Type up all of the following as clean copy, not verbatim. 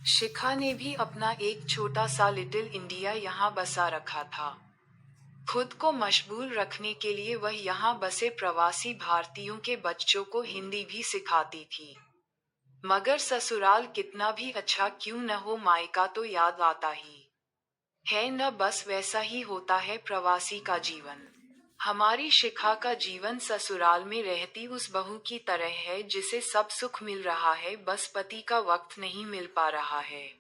शिखा ने भी अपना एक छोटा सा लिटिल इंडिया यहाँ बसा रखा था। खुद को मशगूल रखने के लिए वह यहाँ बसे प्रवासी भारतीयों के बच्चों को हिंदी भी सिखाती थी। मगर ससुराल कितना भी अच्छा क्यों न हो, मायका तो याद आता ही है न। बस वैसा ही होता है प्रवासी का जीवन। हमारी शिखा का जीवन ससुराल में रहती उस बहू की तरह है जिसे सब सुख मिल रहा है, बस पति का वक्त नहीं मिल पा रहा है।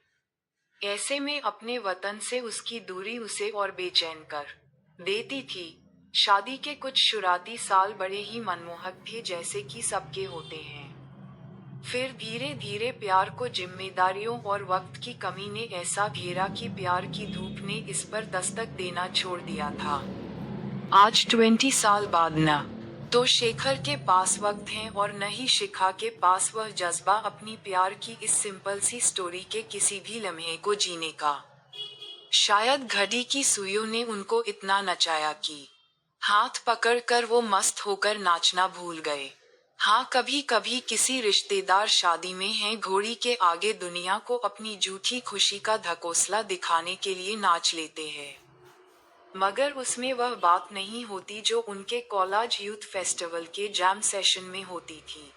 ऐसे में अपने वतन से उसकी दूरी उसे और बेचैन कर देती थी। शादी के कुछ शुरुआती साल बड़े ही मनमोहक थे, जैसे कि सबके होते हैं। फिर धीरे धीरे प्यार को जिम्मेदारियों और वक्त की कमी ने ऐसा घेरा कि प्यार की धूप ने इस पर दस्तक देना छोड़ दिया था। आज 20 साल बाद न तो शेखर के पास वक्त है और न ही शिखा के पास वह जज्बा अपनी प्यार की इस सिंपल सी स्टोरी के किसी भी लम्हे को जीने का। शायद घड़ी की सुइयों ने उनको इतना नचाया कि हाथ पकड़कर वो मस्त होकर नाचना भूल गए। हाँ, कभी कभी किसी रिश्तेदार शादी में है, घोड़ी के आगे दुनिया को अपनी झूठी खुशी का ढकोसला दिखाने के लिए नाच लेते हैं। मगर उसमें वह बात नहीं होती जो उनके कॉलेज यूथ फेस्टिवल के जैम सेशन में होती थी।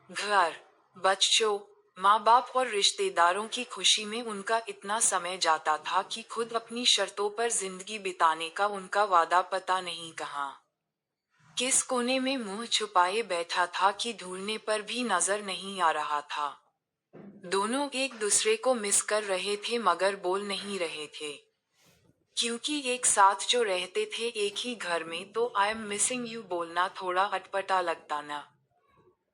घर, बच्चों, माँ बाप और रिश्तेदारों की खुशी में उनका इतना समय जाता था कि खुद अपनी शर्तों पर जिंदगी बिताने का उनका वादा पता नहीं कहाँ किस कोने में मुंह छुपाए बैठा था कि ढूंढने पर भी नजर नहीं आ रहा था। दोनों एक दूसरे को मिस कर रहे थे मगर बोल नहीं रहे थे, क्योंकि एक साथ जो रहते थे एक ही घर में, तो आई एम मिसिंग यू बोलना थोड़ा अटपटा लगता न।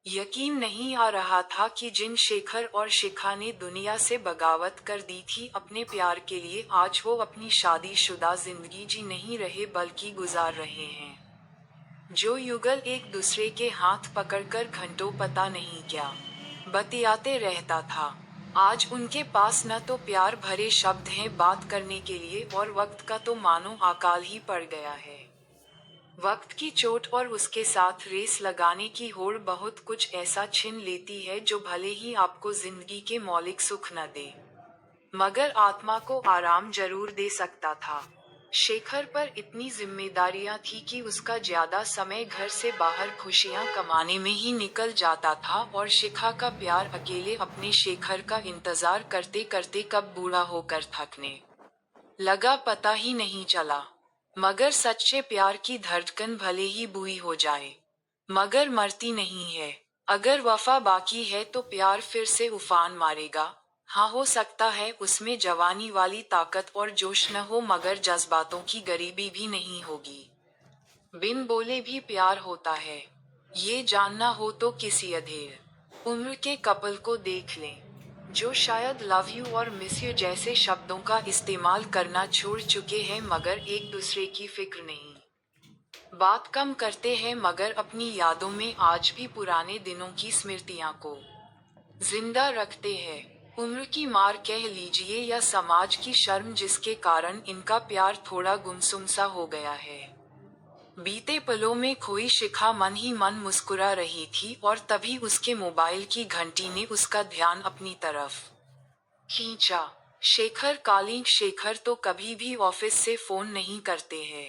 यकीन नहीं आ रहा था कि जिन शेखर और शिखा ने दुनिया से बगावत कर दी थी अपने प्यार के लिए, आज वो अपनी शादीशुदा जिंदगी जी नहीं रहे बल्कि गुजार रहे हैं। जो युगल एक दूसरे के हाथ पकड़कर घंटों पता नहीं क्या बतियाते रहता था, आज उनके पास न तो प्यार भरे शब्द हैं बात करने के लिए और वक्त का तो मानो अकाल ही पड़ गया है। वक्त की चोट और उसके साथ रेस लगाने की होड़ बहुत कुछ ऐसा छीन लेती है जो भले ही आपको जिंदगी के मौलिक सुख न दे, मगर आत्मा को आराम जरूर दे सकता था। शेखर पर इतनी जिम्मेदारियां थी कि उसका ज्यादा समय घर से बाहर खुशियां कमाने में ही निकल जाता था और शिखा का प्यार अकेले अपने शेखर का इंतजार करते करते कब बूढ़ा होकर थकने लगा पता ही नहीं चला। मगर सच्चे प्यार की धड़कन भले ही बुरी हो जाए मगर मरती नहीं है। अगर वफा बाकी है तो प्यार फिर से उफान मारेगा। हाँ, हो सकता है उसमें जवानी वाली ताकत और जोश न हो मगर जज्बातों की गरीबी भी नहीं होगी। बिन बोले भी प्यार होता है, ये जानना हो तो किसी अधेड़ उम्र के कपल को देख लें, जो शायद लव यू और मिस यू जैसे शब्दों का इस्तेमाल करना छोड़ चुके हैं मगर एक दूसरे की फिक्र नहीं। बात कम करते हैं मगर अपनी यादों में आज भी पुराने दिनों की स्मृतियां को जिंदा रखते हैं। उम्र की मार कह लीजिए या समाज की शर्म जिसके कारण इनका प्यार थोड़ा गुमसुम सा हो गया है। बीते पलों में खोई शिखा मन ही मन मुस्कुरा रही थी और तभी उसके मोबाइल की घंटी ने उसका ध्यान अपनी तरफ खींचा। शेखर कालिंग। शेखर तो कभी भी ऑफिस से फोन नहीं करते हैं।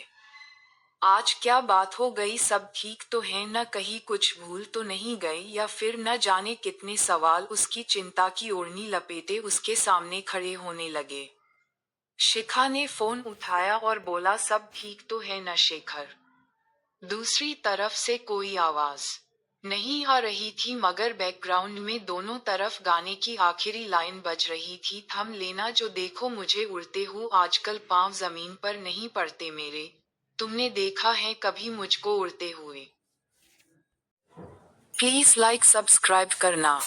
आज क्या बात हो गई, सब ठीक तो है न, कहीं कुछ भूल तो नहीं गई, या फिर न जाने कितने सवाल उसकी चिंता की ओढ़नी लपेटे उसके सामने खड़े होने लगे। शिखा ने फोन उठाया और बोला, सब ठीक तो है न शेखर। दूसरी तरफ से कोई आवाज नहीं आ रही थी मगर बैकग्राउंड में दोनों तरफ गाने की आखिरी लाइन बज रही थी, थम लेना जो देखो मुझे उड़ते हो, आजकल पांव जमीन पर नहीं पड़ते मेरे, तुमने देखा है कभी मुझको उड़ते हुए। प्लीज लाइक सब्सक्राइब करना।